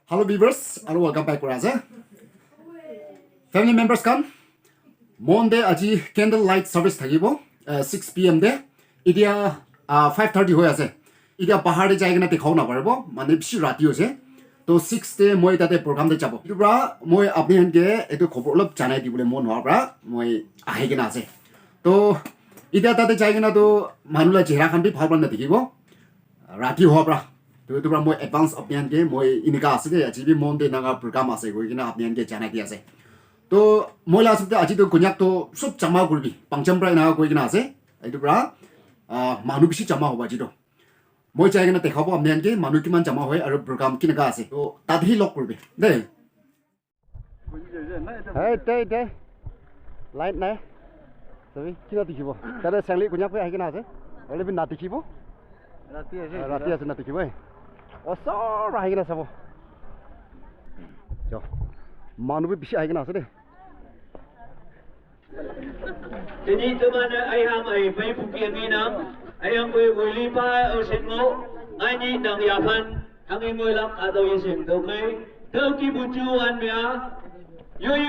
Hello viewers, and welcome back Raza. Family members come. Monday aji candlelight service thagibo 6 p.m. de. Idia 5:30 hoy ase. Idia bahar de jaigena dekhau na parbo. Mane bishi rati hoise. To 6 de moi tate program de jabo. Itu bra moi apni hanke etu khobor olop janai dibole mon hoa bra moi ahigena ase. To idia tate jaigena to manula chehra khan bi bhal ban dekhibo. Rati hoa bra. तो तो मैं advance अपने के मैं इनका आसे के अजीब Monday Naga programme आसे कोई कि ना अपने के जाना किया से तो मोला आसे तो अजीब तो कुन्याक तो सब जमा गुरबी पंचम प्राय नागा कोई कि ना आसे इधर बरा मानु बिशी जमा होगा जी तो मैं चाहे कि ना देखा वो अपने के मानु की मान जमा होए और प्रोग्राम की नगा आसे तो तादही लोग गुरबी दे है ते लाइट नहीं सभी क्या दिखी वो तेरे संगली कुन्याक पे है कि ना आसे और भी ना दिखी वो राती ऐसे ना दिखी वो और सब आएगा ना सब जो मानव भी बिशी आएगा ना sir jadi teman ayam ay may pukian ina ayam boy wili pa o sengo ngani nang yapan ang imoy lak adaw yesem do kay daw ki bujuan mea yoy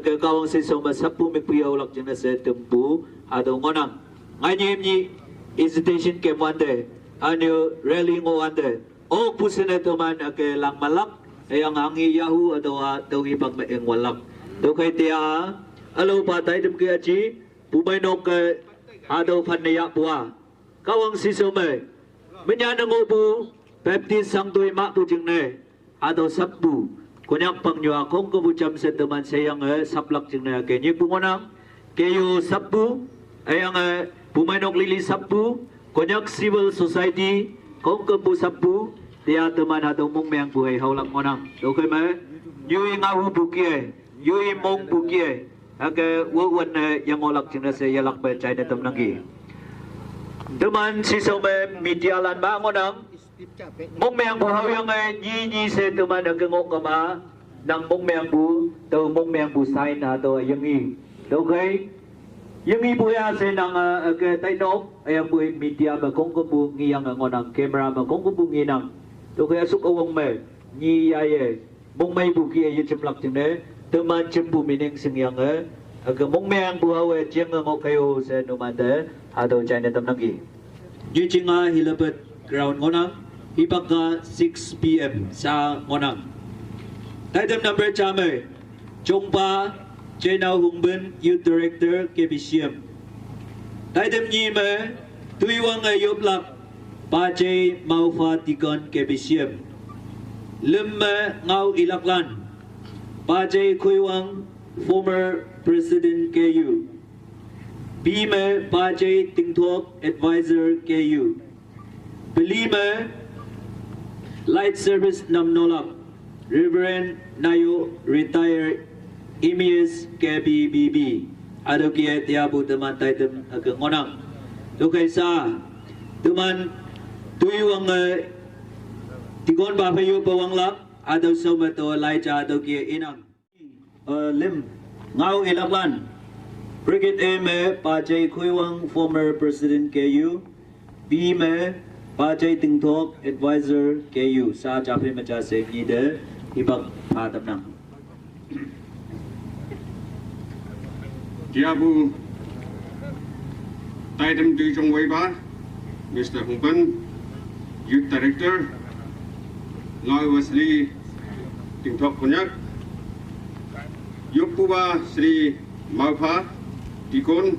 ke kawang si soma sapu mi puyaw lak jena se tempu ado ngonang ngani ni hesitation ke mande anyo rally ngo ande o pusene teman ke lang malak yang angi yahu ado tawi pag maeng walak do kay tia alo patay dem ke aji pumay nok ado panaya puwa kawang si soma menyana ngobu baptis sang tuy ma pu jengne ado sapu kunyak pangyo akong kebucam seteman sayang saplak jengne kenyi pungonang keyo sapu ayang pumainok lili sapu kunyak civil society kong kebu sapu dia teman atau mong meang buhay haulak ngonang okay ma yui ngawu bukie yui mong bukie ake wawan yang olak jengne sayalak ba chai na tamnangi teman si some media lan ba ngonang mong meang buhaw yang nyi se teman ang ngok kama nang mong meang bu tau mong meang bu sai na to yang i do kay yang i buya se nang ke tai nok ayang bu media ba kong ko bu ngiyang ngonang camera ba kong ko bu nginang do kay asuk awang me nyi yaye mong mai bu ki ye chimlak chimne teman chimbu mining singyang ke mong meang buhaw jeng ngok kayo se no mande ado china tamnangi yu chinga hilapet ground ngonang Ipagka 6 p.m. sa Ngonang. Item number chame Chongpa Chenao Hungbin Youth Director KBCM. Item nyime Tuiwang Yoplak Pache Maufa Tikon KBCM. Limme Ngau Ilaklan Pache Kuiwang former President KU. Bime Pache Tingtok Advisor KU. Belime Light Service Namnolak Reverend Nayo Retired EMS KBBB Adokia Tiabu teman taitem agak ngonang Tukay sa teman tuyuang Tikon bapayo pawanglak Adaw sa mato Laija Adokia inang Lim Ngau Ilaklan Brigade M Pajay Kuiwang former President KU B me Pajay Tingtok Advisor KU sa Japan Macha se ngide ibang patam nang Kiabu Taitem Tui Chong Wei Ba Mr. Hung Ban Youth Director Ngoi Wesley Tingtok Kunyak Yupuba Sri Maupa Tikon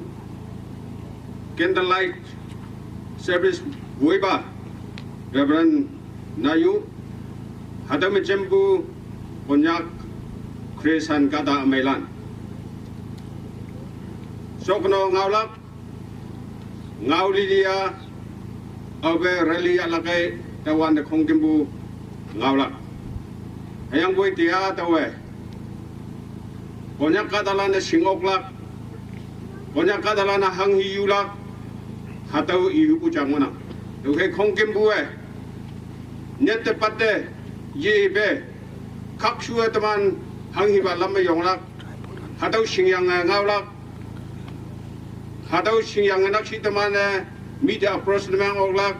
Candlelight Service Weba Reverend Nayu Hadam Jembu Konyak Kresan Kata Mailan Sokno Ngaulak Ngaulidia Abe Rally Alakai Tawan de Kongkimbu Ngaulak Ayang Boy Tia Tawe Konyak Katalan Singoklak Konyak Katalan Hanghi Yulak Hatau Ihu Pucangona Okay, Kongkimbu Nyete Pate ye be khak shua taman hang hi ba lam yong lak hadau sing yang ngau lak hadau sing yang nak si taman media approach mang ok lak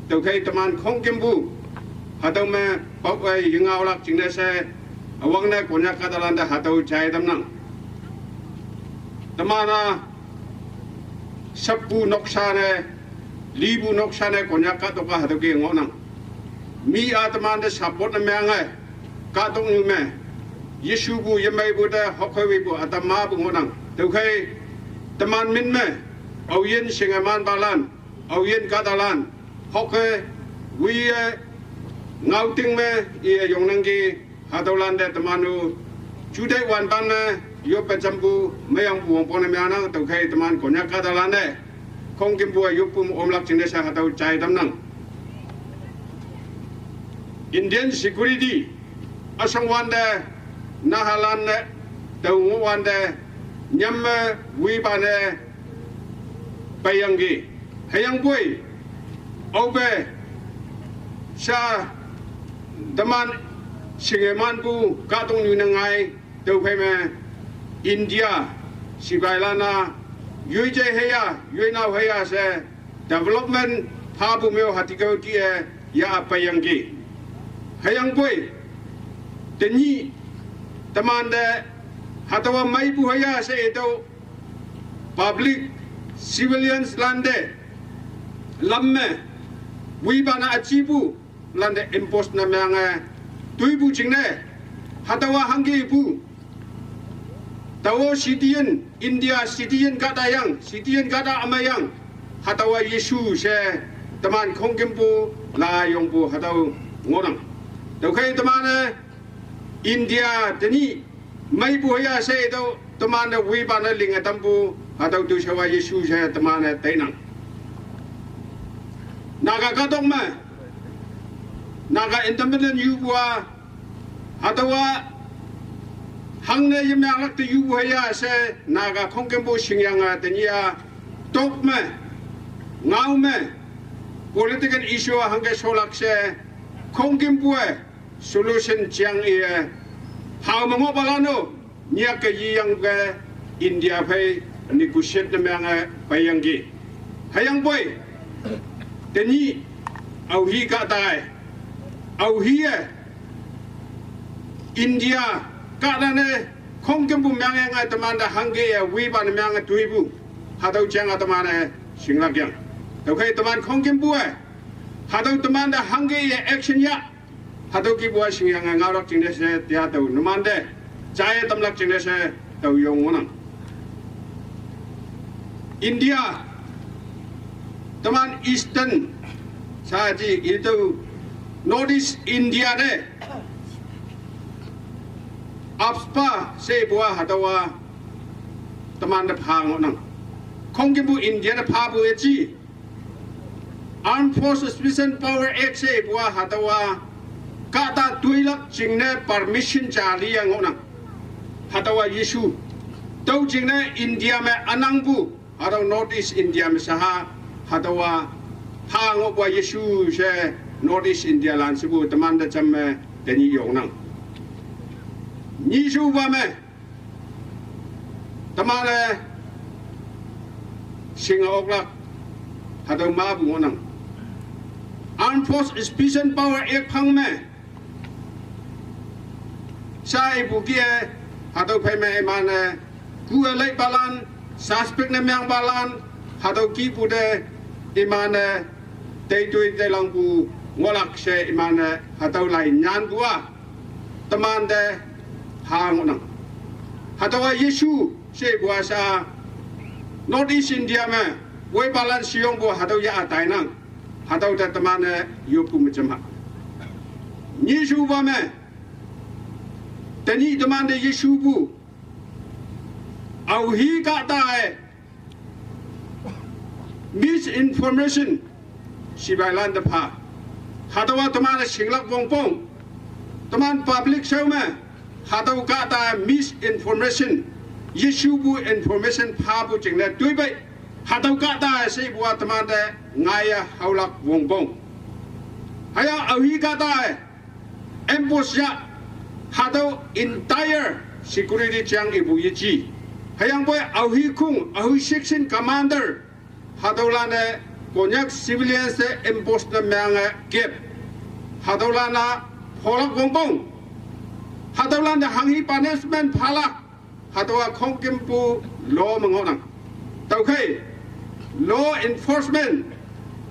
tau kai taman khong kim bu hadau me pau ai ngau lak jing ne se awang ne konya kadalan da hadau chai tam nang tamana sabbu noksa ne libu noksa ne konya ka to ka hadau ke ngo nang mi ataman de support na mengai ka tong nu me yesu bu yemai bu da hokhoi bu atama bu ngonang tau khai taman min me au yen singaman balan au yen kadalan hokhoi wi ngau ting me ye yong nang gi hatolan de tamanu chudai wan ban me yo pechambu mayang bu pon me anang tau khai taman konya kadalan de khong kim bu yo pum omlak ching de sa hatau chai dam nang Indian security asang wanda nahalan ne tau wanda nyam wi bane payangi hayang boy obe sa daman singeman bu katong ni nangai tau phe me India sibailana yui je heya yui na heya se development ha bu meu hatikau ti ya payangi hayang boy teni tamanda hatawa mai bu haya se itu public civilians lande lamme wi bana achibu lande impose na manga tuibu jingne hatawa hangi bu tawo citizen India citizen gada amayang hatawa yesu se taman khongkempu la yongpu hatau ngonang tau khai tamane India tani mai bu ya se do tamane wi bana linga tampu atau tu sawa yesu se tamane tainang naga kadong ma naga independent yu bua atawa hangne yemang lak tu yu ya se naga khongkembu singyanga tania tok ma ngau ma political issue hangge solak se khongkembu solution chiang e how mango balano nya ke yang ke India phai negotiate na mang bayang gi hayang boy teni au hi ka tai au hi India ka da ne khong kem bu mang nga taman da hangge wi ban mang tuibu hadau chang atamane singla kyang to khai taman khong kem bu hadau taman da hangge action ya hadau ki bua sing yang ngawrak ching de se tia tau numan de chai tamlak ching de se tau yong ngonang India taman eastern saji itu northeast India de apspa se bua hadawa taman de phang ngonang khongkibu India de pha bu chi Armed Forces Special Power Act se bua hadawa kata tuilak jingne permission jali yang onang hatawa yesu tau jingne India me anangbu atau northeast India me saha hatawa hango wa yesu se northeast India lan sibu teman da jamme deni yonang yesu wa me tamale singa oklak hataw mabu onang Armed Forces Special Power Act phang me sai bukia atau pemain mana gua lek balan suspek na yang balan atau ki pude imana tei lang bu ngolak se imana atau lain nyan gua teman de hang nang atau yesu se buasa northeast India me we balan siong bu atau ya atai nang atau de teman yo pu macam yesu ba me tani demande yesu bu au hi ka tai misinformation sibailan de pha hadawa tamana singlak bongpong taman public show ma hadaw ka ta misinformation yesu bu information pha bu jingle tuibai hadaw ka ta se bu tamanda ngaya haulak bongpong haya au hi ka tai ambush ya hado entire security chang ibu yichi hayang boy ahi kung ahi section commander hadolane konyak civilians se ambush na mang gap hadolana pholak bongbong hadolane hangi punishment phalak hadowa khongkimpu law mangonang taukai law enforcement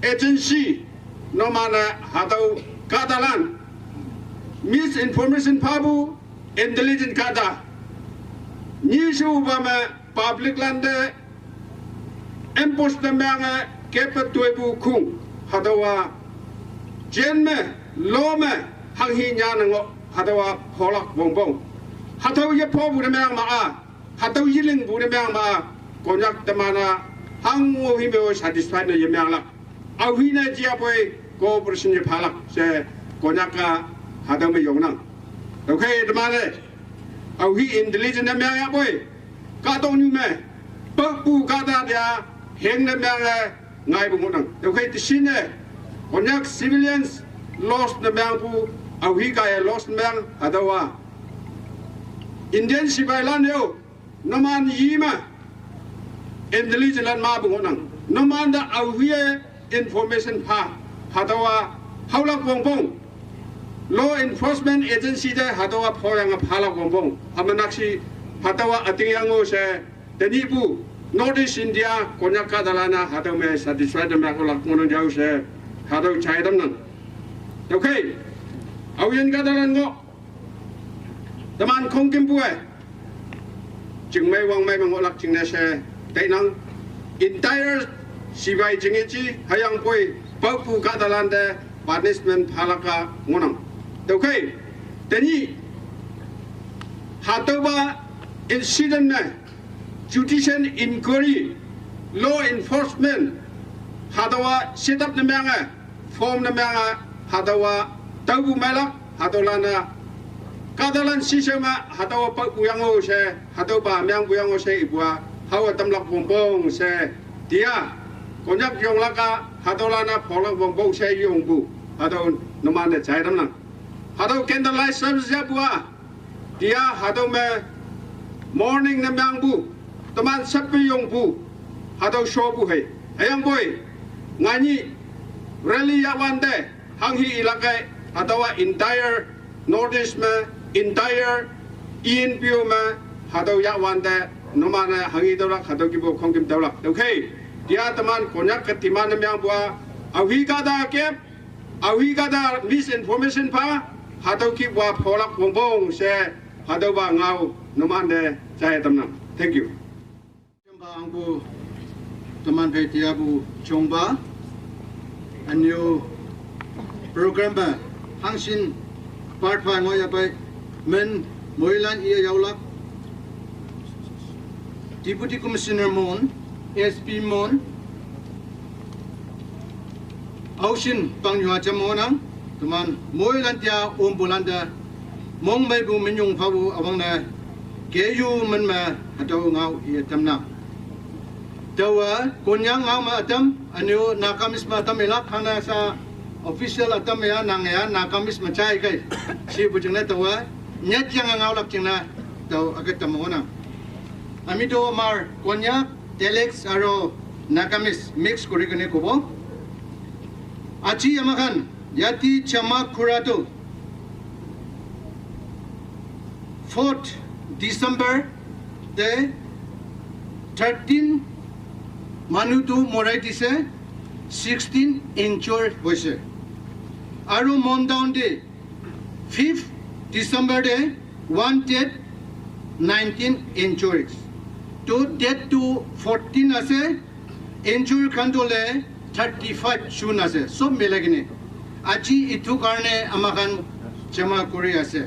agency no mana hado kadalan misinformation pabu intelligent kada nishu bama public land impost na mga kepatuebu kung hadawa jenme lome hanghi nya nango hadawa pholak bongbong hadaw ye phobu na mga maa hadaw yiling bu na mga maa konyak tamana hangu himeo satisfied na ye mga lak awi na jia boy cooperation ye phalak se konyaka hadaw me yonang okay tamane awi intelligent na mga boy katong ni me pagpu kada dia heng na mga ngai bu nang okay tisine konyak civilians lost na mga pu awi kaya lost mga hadawa Indian civilian yo naman yima intelligent lan ma bu nang naman da awi information pa hadawa haulak bongbong law enforcement agency de hadawa phoyang phalak bongbong amanaksi hadawa atingango se tenibu Northeast India konyaka dalana hadaw me satisfied me kolak ngono jau se hadaw chaidam nang okay awian kadalan ngo taman khongkimpu jingmei wang mai mangolak jingne se tainang entire sibai jingechi hayang poi pagpu kadalan de punishment phalaka ngonang okay teni hatawa incident na judicial inquiry law enforcement hatawa set up na mga form na mga hatawa tabu malak hatolana kadalan sisema hatawa pagpuyango se hatawa myang puyango se ibwa hawa tamlak bongbong se dia konyak yong laka hadolana pholak bongbong se yongbu hadaw nomane chaidam nang hadaw candlelight service ya bua dia hadaw me morning na myangbu taman sapi yongbu hadaw show bu hai ayang boy ngani rally ya wande hanghi ilakai hadawa entire Northeast me entire ENPO me hadaw ya wande nomane hangi dolak hadaw kibo khongkim dolak okay dia teman konyak ketiman yang buat awi kada kep awi kada misinformation pa hadaw ki buat pholak bongbong se hadaw ba ngau nomande saya teman thank you Chomba angbu teman pe tiabu chomba anyo program ba hangsin part pa ngoya pa men moilan iya yaulak Deputy Commissioner Mon SP Mon Aushin Pangyua Chamonang teman moilan tia umbulanda mong mai bu minyong phabu awang na keyu man ma hataw ngau iya tamna tawa kunyang ngau ma atam anyo nakamis ma tamela khana sa official atam ya nangya nakamis ma chai kai si bujang na tawa nyat yang ngau lak chingna taw agat tamona amito mar konyak telex aro nakamis mix kori kene kobo achi amakan yati chama khurato 4th December de 13 manutu morai dise 16 injure hoise aro mondown de 5th December de 1 dead 19 injuries to dead to 14 ase injury kandole 35 shun ase sob milagine aji itu karne amakan jama kori ase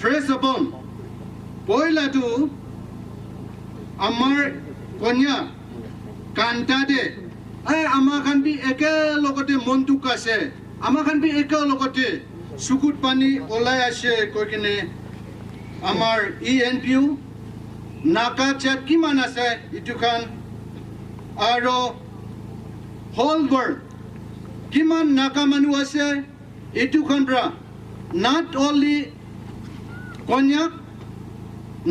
first upon poila tu amar konya kanta de amakan bi eke lokote montuk ase amakan bi eke lokote sukut pani olay ase kokine amar ENPU naka chat ki manase itu kan aro whole world কিমান নাকা মানুহ আছে এইটো খনৰা not only কন্যাক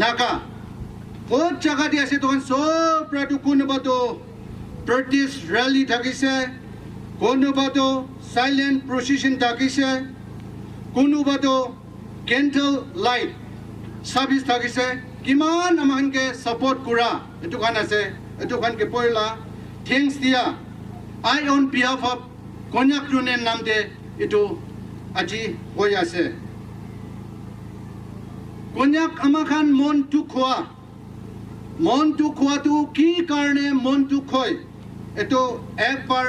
নাকা বহুত জায়গা দি আছে তখন সব প্রাটো কোনোবাতো প্রটেস্ট র্যালি থাকিছে কোনোবাতো সাইলেন্ট প্রসেশন থাকিছে কোনোবাতো ক্যান্ডেল লাইট সার্ভিস থাকিছে কিমান আমানকে সাপোর্ট করা এটো খান আছে এটো খানকে পয়লা থ্যাঙ্কস দিয়া আই অন বিহাফ অফ কন্যাক জনের নাম দে এটো আজি হয়ে আছে কন্যাক আমাখান মন দুখ খোৱাটো কি কাৰণে মন দুখ হয় এটো একবাৰ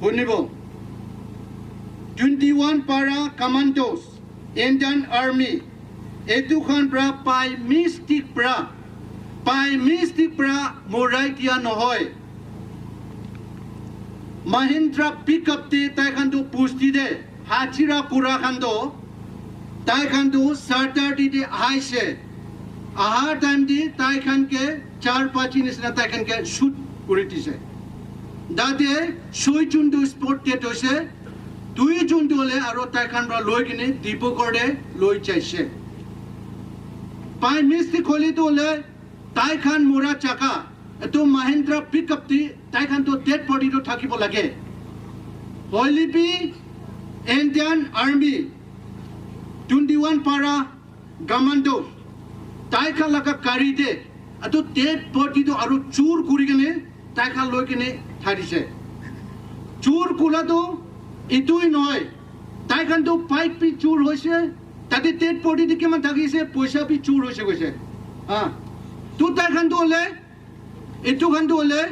শুনিব 21 পাৰা কমান্ডোস ইণ্ডিয়ান আৰ্মি এটোখন পৰা পাই মিষ্টিক পৰা মৰাই দিয়া নহয় মহিন্দ্ৰা পিকআপ দি তাইখানটো পুষ্টি দে হাজিৰা কুৰা খান্দো তাইখানটো সাটাৰডে দি আইছে আহাৰ টাইম দি তাইখানকে 4-5 নিচিনা তাইখানকে শুট কৰি দিছে দাদে 6 জুনটো স্পট ডেট হৈছে 2 জুনটো হলে আৰু তাইখান পৰা লৈ কিনে ডিব্ৰুগড়ে লৈ যাইছে পাই মিষ্টিক হলিটো হলে তাইখান মোৰা চাকা এটো মহিন্দ্ৰা পিকআপ দি তাইখানটো ডেড বডিটো থাকিব লাগে হলিবি ইণ্ডিয়ান আৰ্মি 21 পাৰা কমান্ডো তাইখান লাগা কাৰি দে এটো ডেড বডিটো আৰু চুৰ কৰি কিনে তাইখান লৈ কিনে থাৰিছে চুৰ কুলাটো ইটোই নহয় তাইখানটো পাইপ পি চুৰ হৈছে তাতে ডেড বডি দি কিমান থাকিছে পইচা পি চুৰ হৈছে কৈছে হা তো তাইখানটো হলে এটো খানটো হলে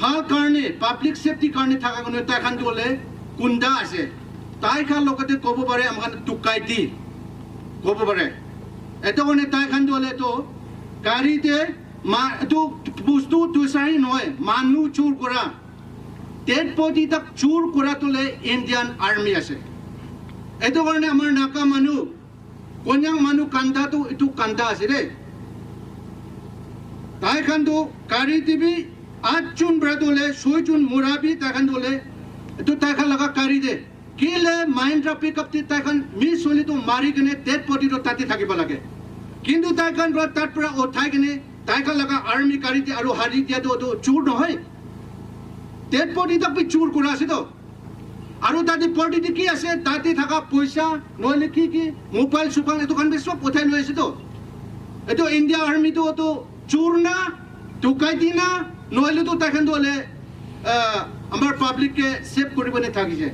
ভাল কাৰণে পাব্লিক সেফটি কাৰণে থাকা কোনো তাইখানটো হলে কুন্দা আছে তাইখান লগতে ক'ব পাৰে আমাক টুকাই দি ক'ব পাৰে এটো কাৰণে তাইখানটো হলে তো গাড়ীতে এটো বস্তু তুচাৰি নহয় মানুহ চুৰ কৰা ডেড বডি তাক চুৰ কৰা তোলে ইণ্ডিয়ান আৰ্মি আছে এটো কাৰণে আমাৰ নাকা মানুহ কন্যাং মানুহ কান্দাটো এটো কান্দা আছে ৰে তাইখানটো গাড়ী দিবি 8 জুন ব্ৰাদলে 6 জুন মুৰাবি তাইখানটো হলে এটো তাইখান লগা গাড়ী দে কিলে মহিন্দ্ৰা পিকআপ দি তাইখান মিছ হলিটো মাৰি কিনে ডেড বডিটো তাতে থাকিব লাগে কিন্তু তাইখান পৰা তাৰ পৰা উঠাই কিনে তাইখান লগা আৰ্মি গাড়ী দি আৰু হাৰি দিয়াটো চুৰ নহয় ডেড বডি তাক চুৰ কৰা আছে তো আৰু তাতে বডিটো কি আছে তাতে থাকা পইচা নহলে কি মোবাইল সুপাল এটো খান সব উঠাই লৈ আছে তো এটো ইণ্ডিয়া আৰ্মিটো তো চুৰ না টুকাই দি না নহলে তো তাইখানটো হলে আমাৰ পাব্লিককে সেভ কৰিব নে থাকিছে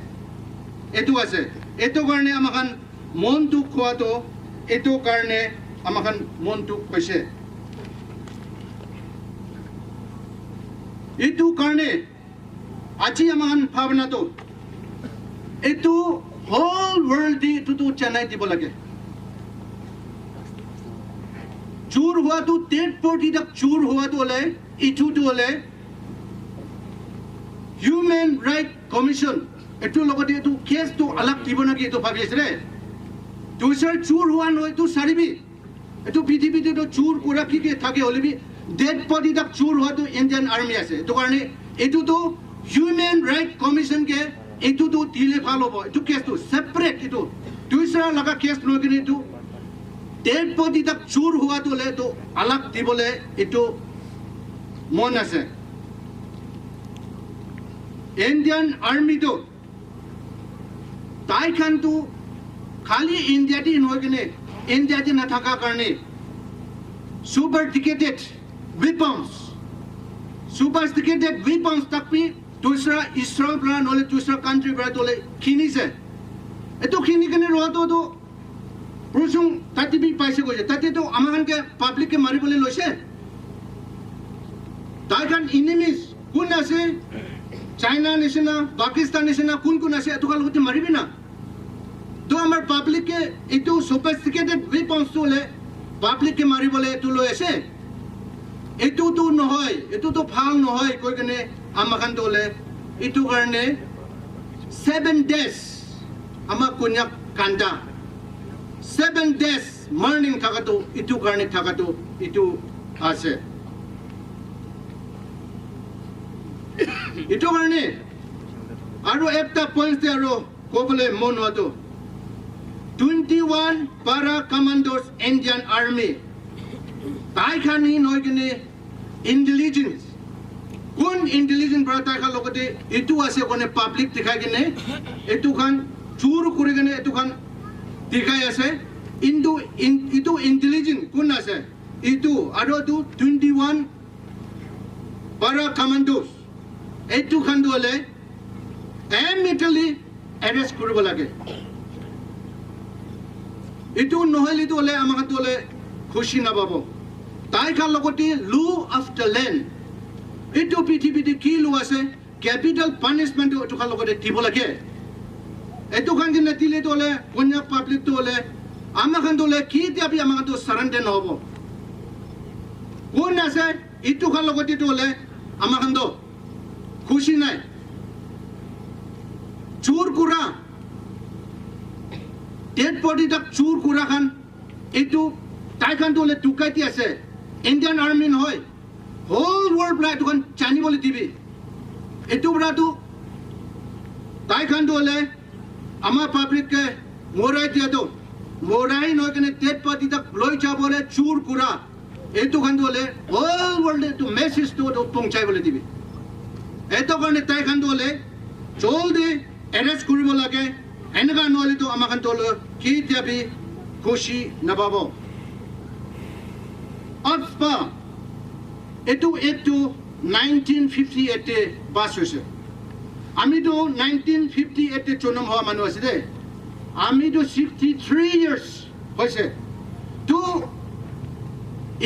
এটো আছে এটো কাৰণে আমাখান মন দুখ খোৱাটো এটো কাৰণে আমাখান মন দুখ হৈছে এটো কাৰণে আজি আমাখান ভাৱনাটো এটো হোল ওয়াৰ্ল্ড দি এটো চেন্নাই দিব লাগে চুৰ হোৱাটো ডেড বডি তাক চুৰ হোৱাটো হলে ইটোটো হলে হিউম্যান রাইট কমিশন এটো লগতে এটো কেসটো আলাপ দিব নাকি এটো ভাবি আছে রে তুইছাৰ চুৰ হোৱা নহয় তো সাৰিবি এটো পৃথিৱীতে তো চুৰ কৰা কি থাকে হলিবি ডেড বডি তাক চুৰ হোৱাটো ইণ্ডিয়ান আৰ্মি আছে এটো কাৰণে এটো তো হিউম্যান রাইট কমিশন কে এটো তো দিলে ভাল হ'ব এটো কেসটো সেপারেট এটো তুইছাৰ লগা কেস লৈ কিনে এটো ডেড বডি তাক চুৰ হোৱাটো হলে তো আলাপ দিবলে এটো মন আছে ইণ্ডিয়ান আৰ্মিটো তাইখানটো খালি ইণ্ডিয়াতে নহয় কিনে ইণ্ডিয়াতে নাথাকা কাৰণে সুপাৰডিকেটেড weapons তাকপি দুসৰা ইছৰাইল পৰা নহলে দুসৰা কাণ্ট্ৰি পৰা তোলে কিনিছে এটো কিনি কিনে ৰোৱাটো তো প্ৰচুং তাতে বি পাইছে গৈছে তাতে তো আমাখানকে পাব্লিককে মাৰিবলৈ লৈছে তাইখান ইনিমিজ কোন আছে চাইনা নিচিনা পাকিস্তান নিচিনা কোন আছে এটো লগতে মাৰিবি না তো আমাৰ পাব্লিককে এটো সফিস্টিকেটেড weapons তোলে পাব্লিককে মাৰিবলৈ এটো লৈ আছে এটো তো নহয় এটো তো ভাল নহয় কৈ কিনে আমাখানটো হলে এটো কাৰণে 7 days আমাক কন্যাক কান্দা 7 days মৰ্নিং থাকাটো এটো কাৰণে থাকাটো এটো আছে itu karena aru ekta points te aru kobole mon watu 21 para commandos Indian Army tai khani noi kene intelligence kun intelligence para tai kha lokote itu ase kone public dikhai kene itu khan churu kuri kene itu khan dikhai ase itu intelligence kun ase itu aru tu 21 para commandos itu khan dole immediately arrest koribo lage itu নহলে dole amaka dole খুশি না পাবো তাই খান লগতে লো of the land এটো পৃথিবীতে কি লো আছে ক্যাপিটাল পানিশমেন্ট এটো খান লগতে দিব লাগে এটো খান কিনে দিলে দলে কন্যা পাবলিক দলে আমাখান দলে কি দিবি আমাখান তো সারেন্ডার নহব কোন আছে এটো খান লগতে দলে আমাখান তো খুশি নাই চোর কুরা ডেড বডি তক চোর কুরা খান এটো তাই খান দলে টুকাইতি আছে ইন্ডিয়ান আর্মি নহয় হোল ওয়ার্ল্ড ব্লাই দুখান জানিবলৈ দিবি এটো ব্ৰাটো তাই খান দলে আমাৰ পাব্লিককে মৰাই দিয়াটো মৰাই নহয় কেনে ডেড বডি তক লৈ যাবলৈ চোৰ কুৰা এটো খান দলে হোল ওয়াৰ্ল্ড টু মেসেজ টু পৌঁছাইবলৈ দিবি এটো কাৰণে তাই খান দলে জলদি এৰেষ্ট কৰিব লাগে এনেকা নহ'লে তো আমাৰ খান দলে কি দিবি খুশি নাপাব অথবা এটো 1958 পাছ হৈছে আমিতো 1958 জন্ম হোৱা মানুহ আছে দেই আমিতো 63 ইয়াৰ্ছ হৈছে তো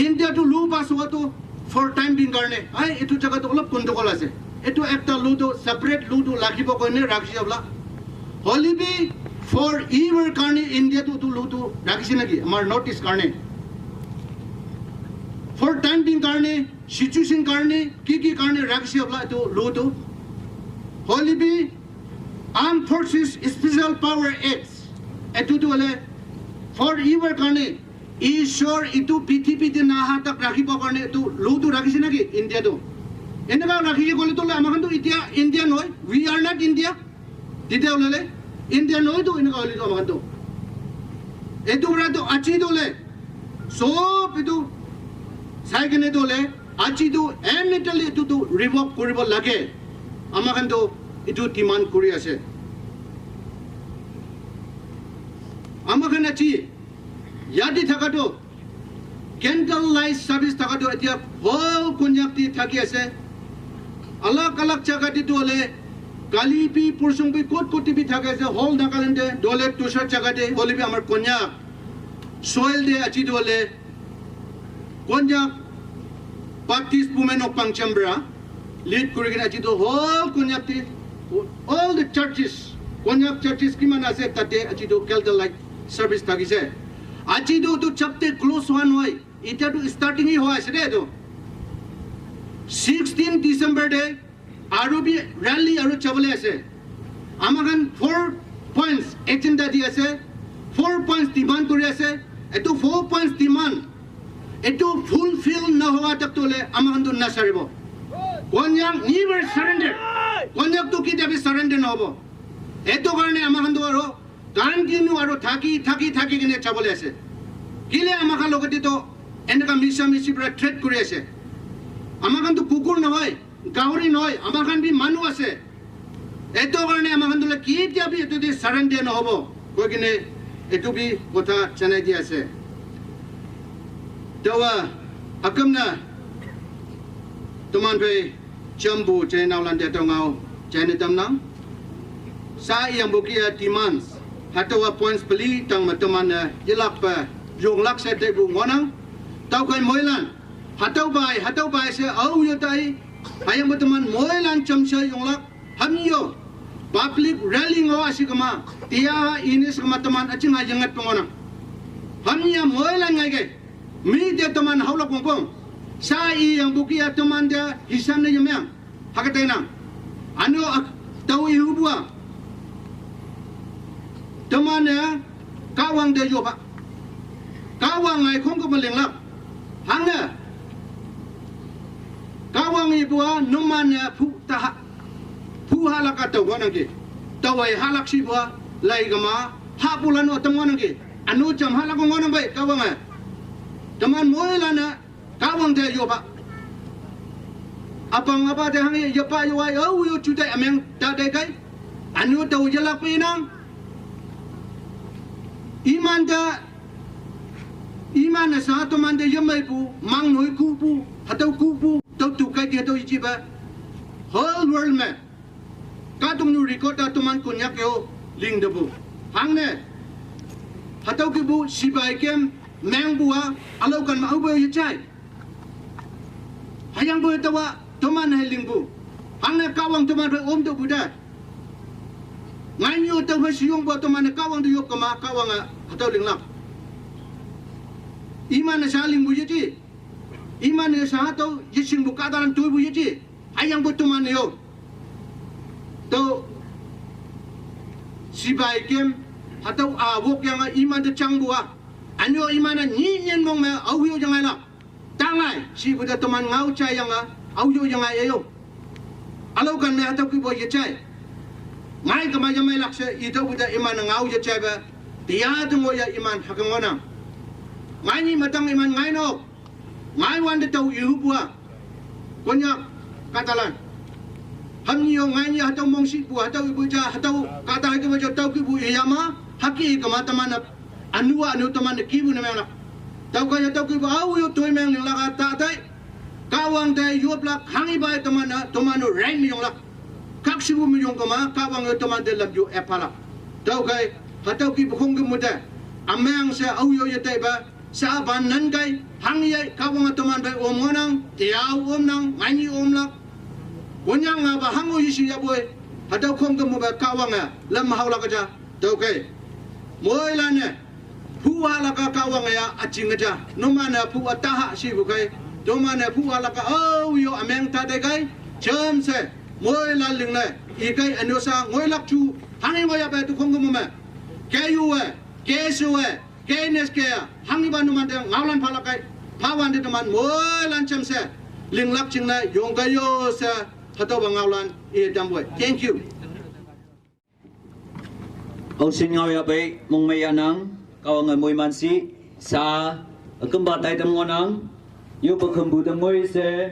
ইণ্ডিয়াটো লো পাছ হোৱাটো ফৰ টাইম বিং কাৰণে এইটো জেগাটো অলপ গণ্ডগোল আছে এইটো একটা লুটো সেপাৰেট লুটো লাগিব কাৰণে ৰাখিছে বলা হলিবি ফৰ ইভাৰ কাৰণে ইণ্ডিয়াটো লুটো ৰাখিছে নেকি আমাৰ নৰ্থ ইষ্ট কাৰণে ফৰ টাইম বিং কাৰণে সিচুৱেশ্যন কাৰণে কি কাৰণে ৰাখিছে বলা এইটো লুটো হলিবি arm forces special power acts এইটো হলে ফৰ ইভাৰ কাৰণে ঈশ্বৰ ইটো পৃথিৱীতে নাহা তাক ৰাখিব কাৰণে এইটো লুটো ৰাখিছে নেকি ইণ্ডিয়াটো এনেকা ৰাখিছে গ'লে তো আমাৰতো এতিয়া ইণ্ডিয়া নহয় উই আৰ নট ইণ্ডিয়া তেতিয়া ওলালে ইণ্ডিয়া নহয়তো এনেকা হ'লে তো আমাৰতো এইটো পৰাতো আজি দলে চব এইটো চাই কিনে দলে আজিতো এমিটেলি এইটোতো ৰিভক কৰিব লাগে আমাৰতো এইটো ডিমাণ্ড কৰি আছে আমাৰখান আজি ইয়াতে থকাটো কেণ্ডেল লাইট সাৰ্ভিস থকাটো এতিয়া হল কন্যাক্তি থাকি আছে अलग अलग जगह दी डोले गाली भी पुरुषों भी कोट कोटी भी थाके से हॉल नागालैंड डोले दूसरा जगह दे बोले भी हमारे कोन्या सोयल दे अच्छी डोले कोन्या बाप्टिस्ट वुमेन ऑफ पंचम्बरा लीड करेंगे अच्छी तो हॉल कोन्या ती all the churches Kenya churches की मना से तटे अच्छी तो कैल्डर लाइट सर्विस थाकी से अच्छी तो चपते क्लोज वन हुई इतना तो स्टार्टिंग ही हुआ है तो 16 December day aru bi rally aru chabole ase amakan 4 points agenda di ase 4 points demand kori ase etu 4 points demand etu fulfill na howa tak tole amakan to na saribo konyang never surrender konyak to ki debi surrender na hobo etu karone amakan to aro continue aru thaki kine chabole ase kile amakan logoti to enaka misi pra threat kori ase আমাখান তো কুকুর নহয় গাহৰি নহয় আমাখান B মানুহ আছে এটো কাৰণে আমাখান দলে কি দিবি এটো দি সাৰেন্ডাৰ নহব কই কিনে এটো বি কথা জানাই দি আছে দেৱা আকমনা তুমান পে জম্বু চেনাওলান দে তঙাও চেনে tamnang sa yang bukia demands hatawa points beli tang mataman yelak pa yonglak sa de bu ngonang tau kai moilan hatau bai se au yo tai ayam teman moilan chamsa yonglak hamyo public rally ngo asikama tia ini sama teman acing ajangat pengona hamya moilan ngai ge mi de teman haulak pongpong sai yang bukia teman dia hisan ne yemang hakatena anu tau ihubua teman ya kawang de yo pak kawang ngai khong ko melenglak hanga kawang ibu numan ya pu halaka to wanangi tawai halak si bua lai gama ha bulan o tam wanangi anu jam halak ngonang bai kawanga teman moilana kawang te yo ba apang apa te hangi yo pa yo ai au yo chu te ameng ta de kai anu tau jalak pinang iman sa to man de yamai pu mang noi ku pu hatau ku pu tau tu kai dia tau ji ba whole world me ka tung nu record ta to man kun yak yo ling de bu hang ne hatau ki bu sibai kem meng bua alau kan mau bo ye chai hayang bo tawa to man hai ling bu hang ne kawang to man om to bu da ngai nyu tau ha siung bo to man kawang de yok kama kawang hatau ling lak iman sa ling bu ye ji iman sa to yising bu ka dalan tu bu ye ji hayang bo to man yo to sibai kem atau awok yang iman de chang bua anyo iman ni nyen mong me au yo jangai la tangai si buda teman ngau chai yang au yo jangai ayo alau kan me atau ki bo ye chai ngai ka ma jamai lak se itu buda iman ngau ye chai ba dia tu mo ya iman hakangona ngai ni matang iman ngai no ngai wan de tau yu bua konya katalan hamni yo ngai ni atau mong si bua atau ibu ja atau kata ke bo tau ki bu yama haki kama taman anu taman kibu na mena tau ka tau ki au yo toy meng la ka ta tai kawang dai yo plak hangi bai taman rain mi yong la kak sibu mi yong kama kawang yo taman de lab yo epala tau kai hatau ki bukhong ki muda ameng se au yo ye tai ba sa ban nan kai hangi ye kawang taman bai om ngonang tiao om nang ngani om la wonyang ba hango yisi ya boy hatau khong ki mu ba kawang lam haula ka ja tau kai moi la ne pu ala ka kawang ya aching ja no mana pu ataha si bu kai do mana pu ala ka au yo ameng ta de kai chem se moi la ling ne I kai anu sa ngoi lak chu hangi mo ya ba tu khong mo ma ke yu ke su ke nes ke hangi ba no man de ngaulan phala kai phawan de man moi lan chem se ling lak ching na yong ka yo se hato ba ngaulan e dam boy thank you Ông xin ngồi ở đây mong mấy anh nắng cao người môi man si sa cơm bát tay tâm ngon nắng yêu bậc khâm bùi tâm môi se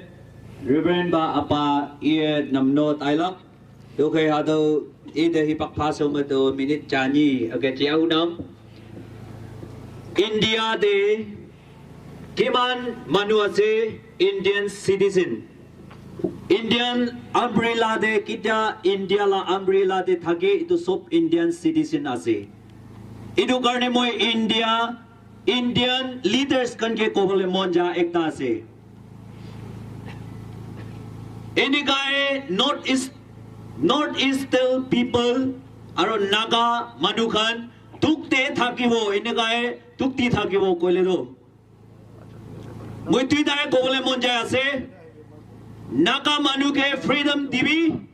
Reverend ba apa ia nam no tay lắm tôi khi họ tôi ý để hi bắc phá sông mà tôi minute cha nhi ở cái chéo nấm India de kiman manu ase Indian citizen Indian umbrella de kita India la umbrella de thage itu sob Indian citizen ase itu karne moi Indian leaders kan ke kobole monja ekta ase ini guy north eastern people aro naga manukhan tukte thakibo ini guy tukti thakibo koile do moi tui dai kobole monja ase Naga manu ke freedom dibi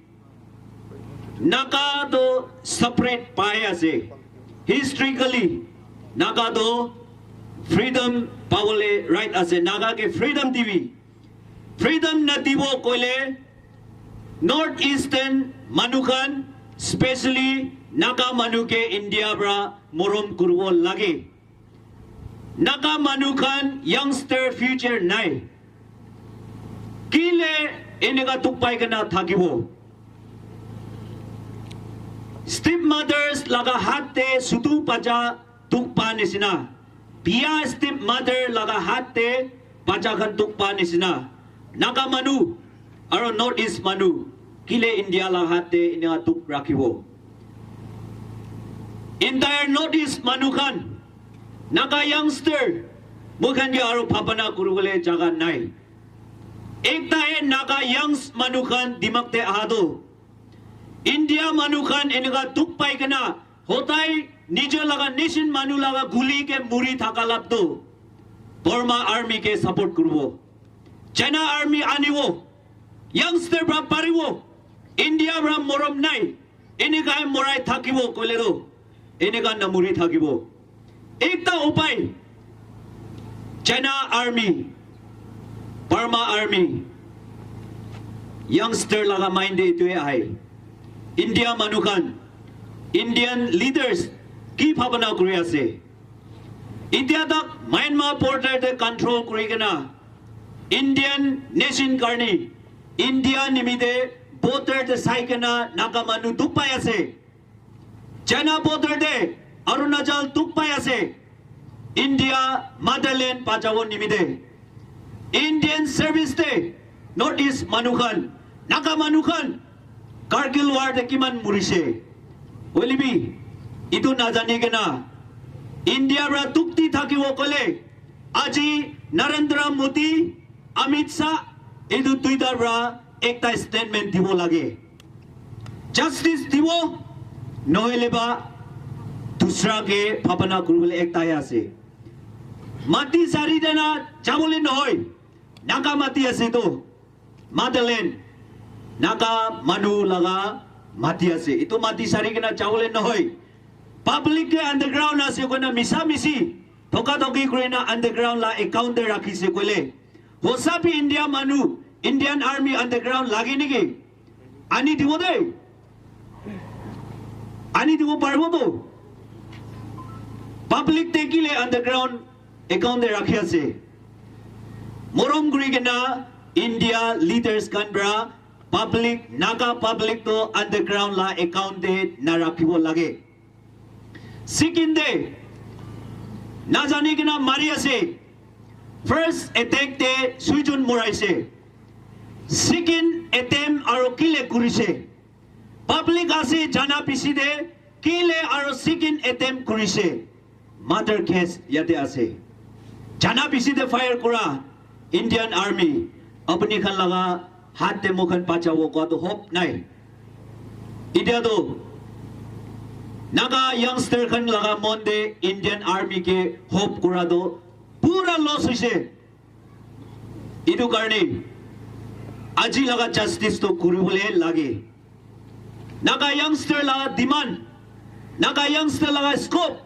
Naga to separate pai ase historically Naga to freedom pawale right ase Naga ke freedom dibi freedom na dibo koile northeastern manukhan especially Naga manu ke India bra morom kurwo lage Naga manukhan youngster future nai Kile enega tukpai kana thakibo stepmothers laga hatte sutu paja tukpa nisina pia stepmother laga hatte paja khan tukpa nisina naga manu aro north east manu kile India laga hatte enega tuk rakhibo entire north east manu khan naga youngster mukhan ge aro phapana kurugole jaga nai Ekta hai naga youngs manukhan dimakte ahado India manukhan enega duk pai kana hotai nijo laga nation manu laga guli ke muri thaka labdo Burma army ke support kurbo China army aniwo youngster bra pariwo India bra morom nai enega morai thakibo kolero enega na muri thakibo ekta upai China army Burma army youngster laga mind ito ay India manukan Indian leaders ki bhavana kuri ase India tak Myanmar border de control kuri kena Indian nation karni India nimide border de sai kena nagamanu dukpai ase China border de Arunachal dukpai ase India motherland pajawo nimide Indian service de Northeast manukan naga manukan Kargil war de kiman murise Olibi itu najani kena India ra tukti thakibo kole aji Narendra Modi Amit Shah itu Twitter ra ekta statement dibo lage justice dibo nohile ba dusra ke bhabana kurubole ekta ase mati sari dena jabole nohoy naga mati ase to motherland naga manu laga mati ase itu mati sari kena jabole nohoy public ke underground ase kona misa misi thoka thoki kurina underground la account de rakhise kole hosapi India manu Indian army underground lagi niki ani dibo de ani dibo parbo to public tekile underground account de rakhi ase morom guri kena India leaders kanbra public naga public to underground la account de na rakhibo lage Sikinde Najani kena mari ase First attack de Suijun moraise Second attempt aro kile kurise Public ase jana pisi de kile aro second attempt kurise Murder case yate ase Jana pisi de fire kura Indian army apni khan laga hat de mukhan pachawo ko to hope nai Idia do Naga youngster khan laga monde Indian army ke hope kura do pura loss hoise idu karne aji laga justice to kuribole lage Naga youngster laga demand Naga youngster laga scope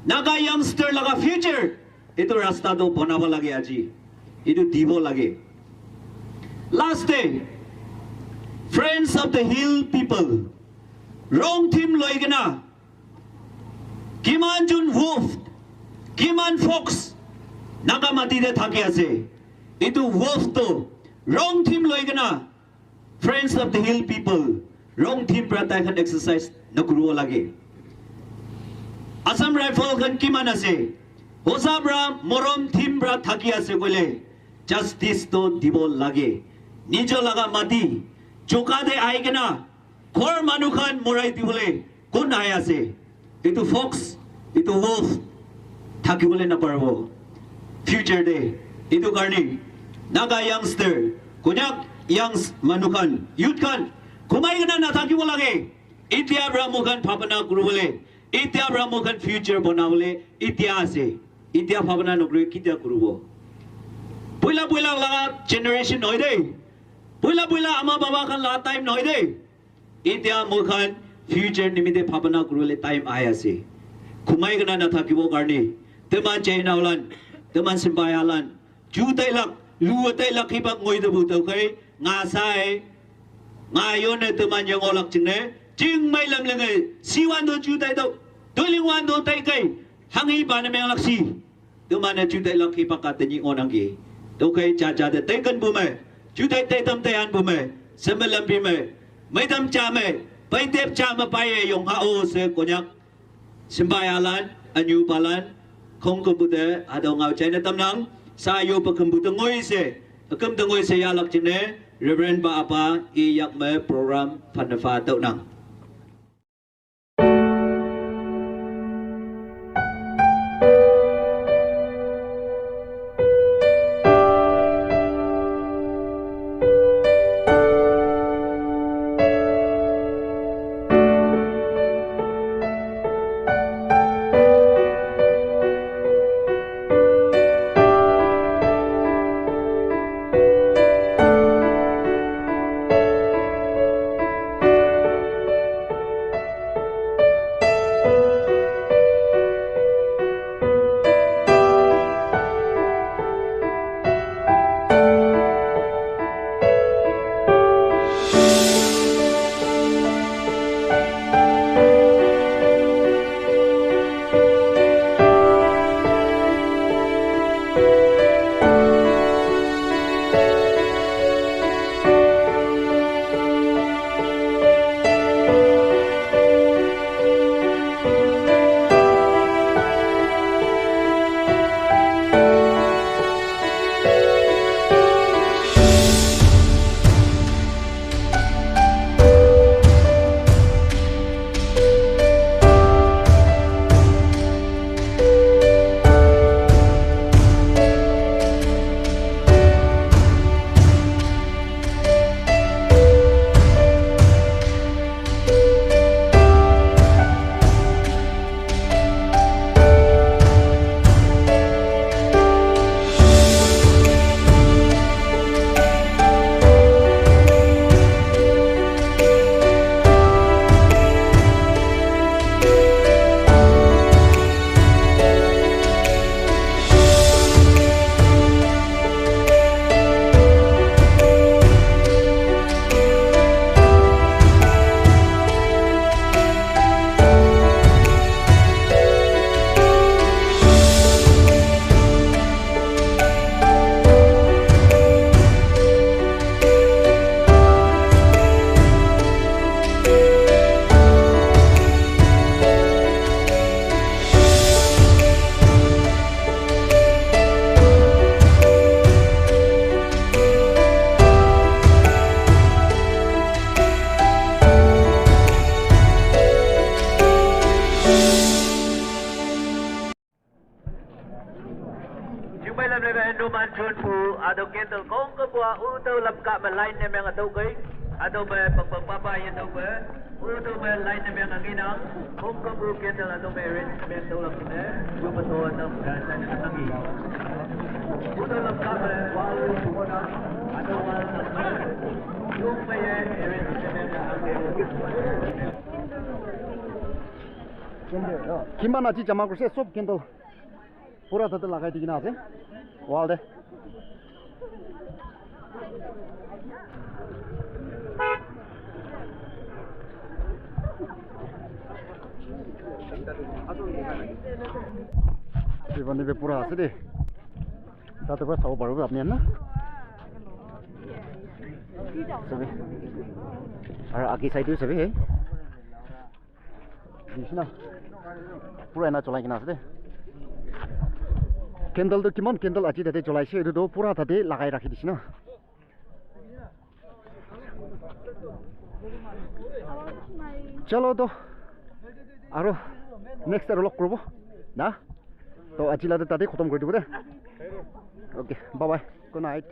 Naga youngster laga future itu rasta do banaba lage aji idu dibo lage last day friends of the hill people wrong team loigena Kiman Jun Wolf, Kiman Fox, Nagamati de Thakiase. Itu Wolf to wrong team loigana. Friends of the hill people, wrong team prata kan exercise nakuru lagi. Assam Rifle kan kiman ase. Hosabra morom team bra Thakiase kole. Justice to dibo lagi. Nijo laga mati. Choka de aigena. Khor manukan morai dibole. Kun ayase. Itu Fox, itu Wolf, thakibole na parbo. Future day, itu karni, naga youngster, kunyak youngs manukan, youth kan, kumai na na thakibo lage. Itya bramukan bhavana kurubole, itya bramukan future bonawole, itya ase, itya bhavana nukru kitya kurubo. Puila puila laga generation noy day, puila puila ama baba kan la time noy day, itya mukhan. Future nimide bhavana kurule time ayase kumai gana na thakibo karni teman chainaulan teman simbayalan jutai lak luatai lak hibak ngoi de bu tau kai nga sai nga yone teman yang olak jingne jing mai lam lengai siwan do jutai do doling wan do tai kai hangi bana meng lak si teman na jutai lak hibak ka tanyi onang gi do kai cha cha de tai kan bu mai jutai tai tam tai an bu mai semelam bi mai tam cha mai Pai tep chama paye yong hao se konyak simbayalan anyu palan không komputer ada ngau china tamnang sa yo pa komputer ngoi se akam ta ngoi se yalak chine reverend ba apa I yak me program phanafa tau nang ado candle kong kapwa uto lapka ma line na mga tawkay ado ba pagpapapay ito ba uto ba line na mga ginang kong kapwa candle ado ba rin na mga tawlap na yung matuwa ng gasa na natagi uto lapka ma walo na ado ba yung may rin na mga 김만 아지 자마고 세 솝 캔들 보라 다들 나가야 되긴 하세 와알데 이번에 왜 보라 하세디 다들 왜 사고 바로 앞니 했나 सभी और आगे side भी सभी है दिसना पूरा ना चलाई किना से कैंडल तो किमान कैंडल आजी दाते चलाई से तो पूरा दाते लगाई राखी दिसना चलो तो आरो नेक्स्ट आरो लक करबो ना तो आजिला दाते खत्म कर दिबो दे okay bye bye good night